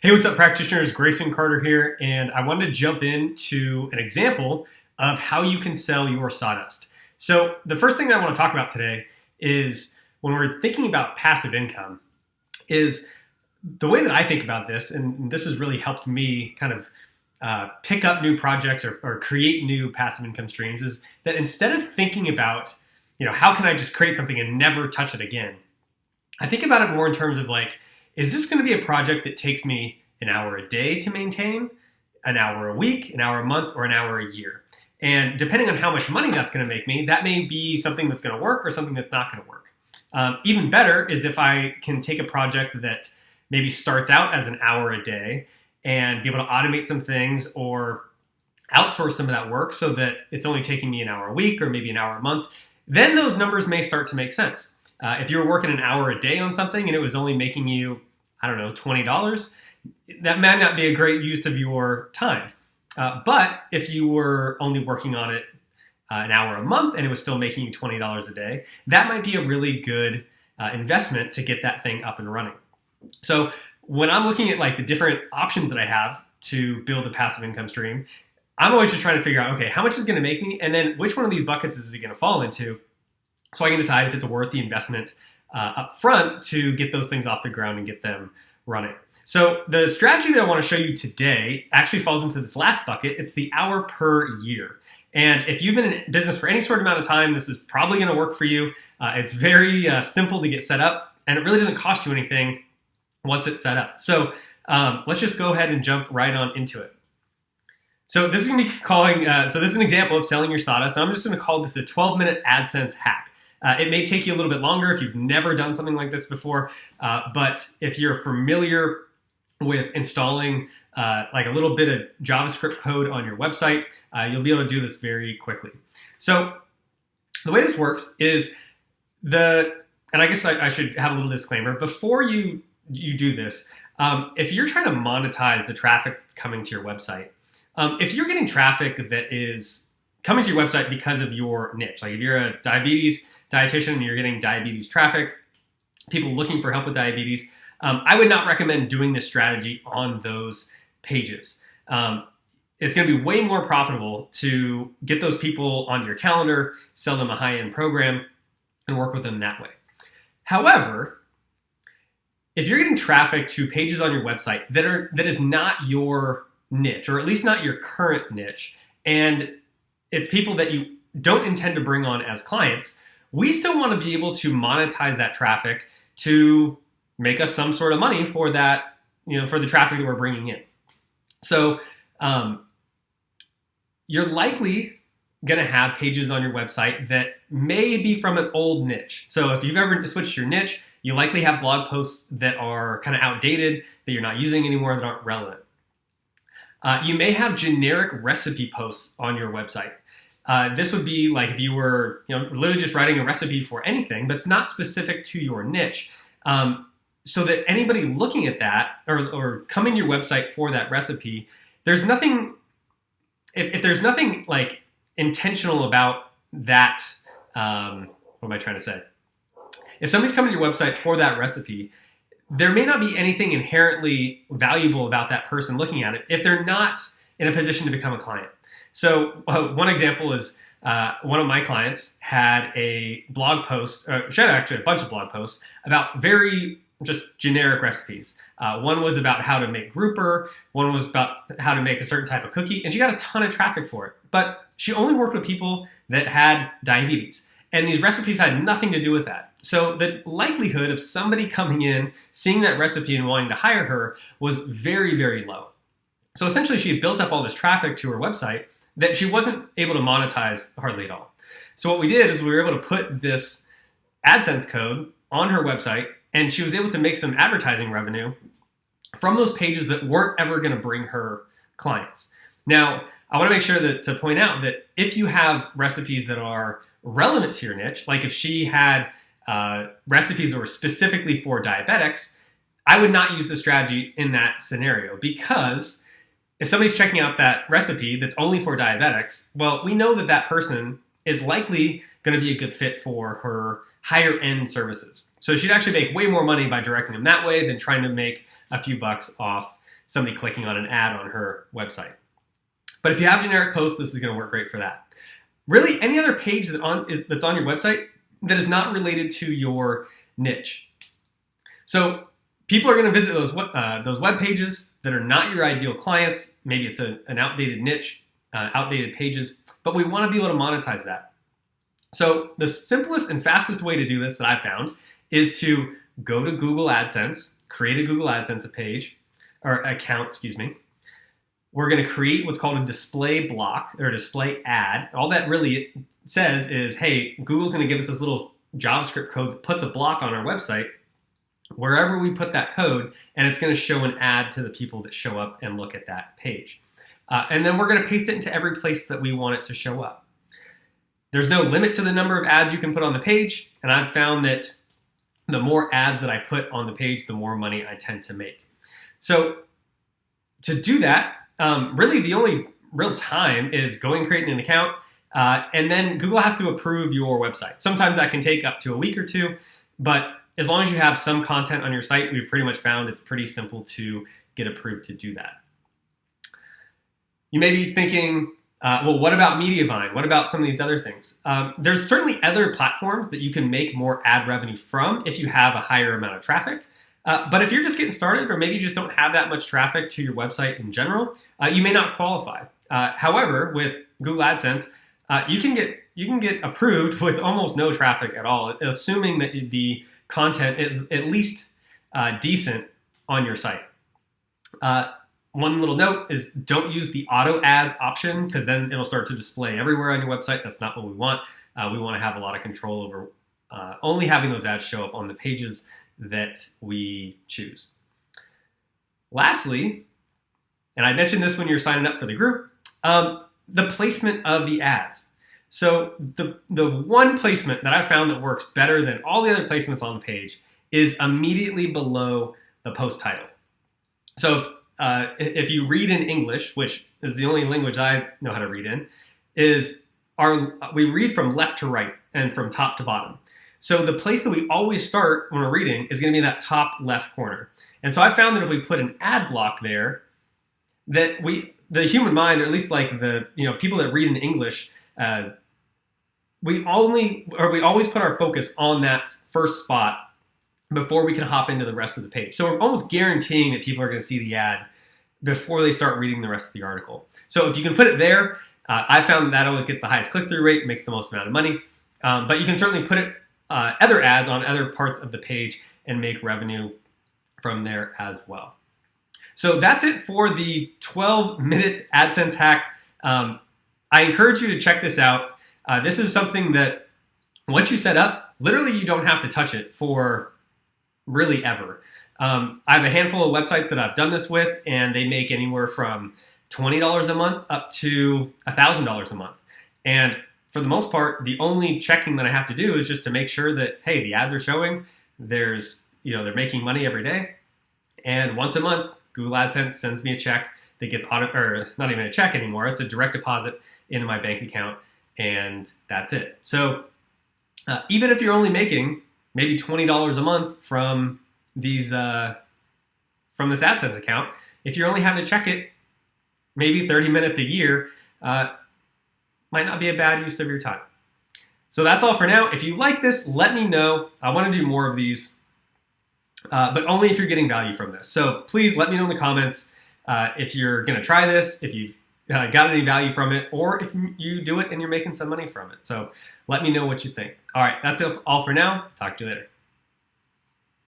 Hey, what's up, practitioners? Grayson Carter here, and I wanted to jump into an example of how you can sell your sawdust. So the first thing that I want to talk about today is when we're thinking about passive income, is the way that I think about this, and this has really helped me kind of pick up new projects or create new passive income streams, is that instead of thinking about, how can I just create something and never touch it again, I think about it more in terms of like, is this going to be a project that takes me an hour a day to maintain, an hour a week, an hour a month, or an hour a year? And depending on how much money that's going to make me, that may be something that's going to work or something that's not going to work. Even better is if I can take a project that maybe starts out as an hour a day and be able to automate some things or outsource some of that work so that it's only taking me an hour a week or maybe an hour a month. Then those numbers may start to make sense. If you were working an hour a day on something and it was only making you, $20, that might not be a great use of your time. But if you were only working on it an hour a month and it was still making you $20 a day, that might be a really good investment to get that thing up and running. So when I'm looking at like the different options that I have to build a passive income stream, I'm always just trying to figure out, okay, how much is going to make me? And then which one of these buckets is it going to fall into? So I can decide if it's worth the investment up front to get those things off the ground and get them running. So the strategy that I want to show you today actually falls into this last bucket. It's the hour per year. And if you've been in business for any sort of amount of time, this is probably going to work for you. It's very simple to get set up, and it really doesn't cost you anything once it's set up. So let's just go ahead and jump right on into it. So this is going to be this is an example of selling your sawdust. And I'm just going to call this the 12-minute Adsense hack. It may take you a little bit longer if you've never done something like this before, but if you're familiar with installing like a little bit of JavaScript code on your website, you'll be able to do this very quickly. So the way this works is and I guess I should have a little disclaimer. Before you do this, if you're trying to monetize the traffic that's coming to your website, if you're getting traffic that is coming to your website because of your niche, like if you're a diabetes dietitian and you're getting diabetes traffic, people looking for help with diabetes, I would not recommend doing this strategy on those pages. It's going to be way more profitable to get those people on your calendar, sell them a high-end program, and work with them that way. However, if you're getting traffic to pages on your website that is not your niche, or at least not your current niche, and it's people that you don't intend to bring on as clients, we still want to be able to monetize that traffic to make us some sort of money for that, for the traffic that we're bringing in. So you're likely going to have pages on your website that may be from an old niche. So if you've ever switched your niche, you likely have blog posts that are kind of outdated, that you're not using anymore, that aren't relevant. You may have generic recipe posts on your website. This would be like if you were literally just writing a recipe for anything, but it's not specific to your niche. So that anybody looking at that or coming to your website for that recipe, there's nothing, if there's nothing like intentional about that, what am I trying to say? If somebody's coming to your website for that recipe, there may not be anything inherently valuable about that person looking at it if they're not in a position to become a client. So one example is one of my clients had a blog post, she had actually a bunch of blog posts about very just generic recipes. One was about how to make grouper, one was about how to make a certain type of cookie, and she got a ton of traffic for it. But she only worked with people that had diabetes, and these recipes had nothing to do with that. So the likelihood of somebody coming in, seeing that recipe and wanting to hire her was very, very low. So essentially she had built up all this traffic to her website that she wasn't able to monetize hardly at all. So what we did is we were able to put this AdSense code on her website, and she was able to make some advertising revenue from those pages that weren't ever going to bring her clients. Now, I want to make sure to point out that if you have recipes that are relevant to your niche, like if she had recipes that were specifically for diabetics, I would not use the strategy in that scenario, because if somebody's checking out that recipe that's only for diabetics, well, we know that that person is likely going to be a good fit for her higher end services. So she'd actually make way more money by directing them that way than trying to make a few bucks off somebody clicking on an ad on her website. But if you have generic posts, this is going to work great for that. Really, any other page that's on your website that is not related to your niche. So people are going to visit those web pages that are not your ideal clients. Maybe it's an outdated niche, outdated pages, but we want to be able to monetize that. So the simplest and fastest way to do this that I found is to go to Google AdSense, create a Google AdSense page, or account, excuse me. We're going to create what's called a display block or display ad. All that really says is, hey, Google's going to give us this little JavaScript code that puts a block on our website wherever we put that code, and it's going to show an ad to the people that show up and look at that page. And then we're going to paste it into every place that we want it to show up. There's no limit to the number of ads you can put on the page, and I've found that the more ads that I put on the page, the more money I tend to make. So to do that, really the only real time is going and creating an account, and then Google has to approve your website. Sometimes that can take up to a week or two, but as long as you have some content on your site, we've pretty much found it's pretty simple to get approved to do that. You may be thinking, well, what about Mediavine? What about some of these other things? There's certainly other platforms that you can make more ad revenue from if you have a higher amount of traffic. But if you're just getting started, or maybe you just don't have that much traffic to your website in general, you may not qualify. However, with Google AdSense, you can get approved with almost no traffic at all, assuming that the content is at least decent on your site. One little note is don't use the auto ads option, because then it'll start to display everywhere on your website. That's not what we want. We want to have a lot of control over only having those ads show up on the pages that we choose. Lastly, and I mentioned this when you're signing up for the group, the placement of the ads. So the one placement that I found that works better than all the other placements on the page is immediately below the post title. So if you read in English, which is the only language I know how to read in, we read from left to right and from top to bottom. So the place that we always start when we're reading is going to be in that top left corner. And so I found that if we put an ad block there, that the human mind, or at least like the people that read in English, we always put our focus on that first spot before we can hop into the rest of the page. So we're almost guaranteeing that people are going to see the ad before they start reading the rest of the article. So if you can put it there, I found that always gets the highest click-through rate, makes the most amount of money. But you can certainly put it other ads on other parts of the page and make revenue from there as well. So that's it for the 12-minute AdSense hack. I encourage you to check this out. This is something that once you set up, literally you don't have to touch it for really ever. I have a handful of websites that I've done this with, and they make anywhere from $20 a month up to $1,000 a month. And for the most part, the only checking that I have to do is just to make sure that, hey, the ads are showing, they're making money every day. And once a month, Google AdSense sends me a check that gets not even a check anymore. It's a direct deposit into my bank account, and that's it. So even if you're only making maybe $20 a month from this AdSense account, if you're only having to check it maybe 30 minutes a year, might not be a bad use of your time. So that's all for now. If you like this, let me know. I want to do more of these, but only if you're getting value from this. So please let me know in the comments if you're going to try this, if you've got any value from it, or if you do it and you're making some money from it. So let me know what you think. All right, that's all for now. Talk to you later.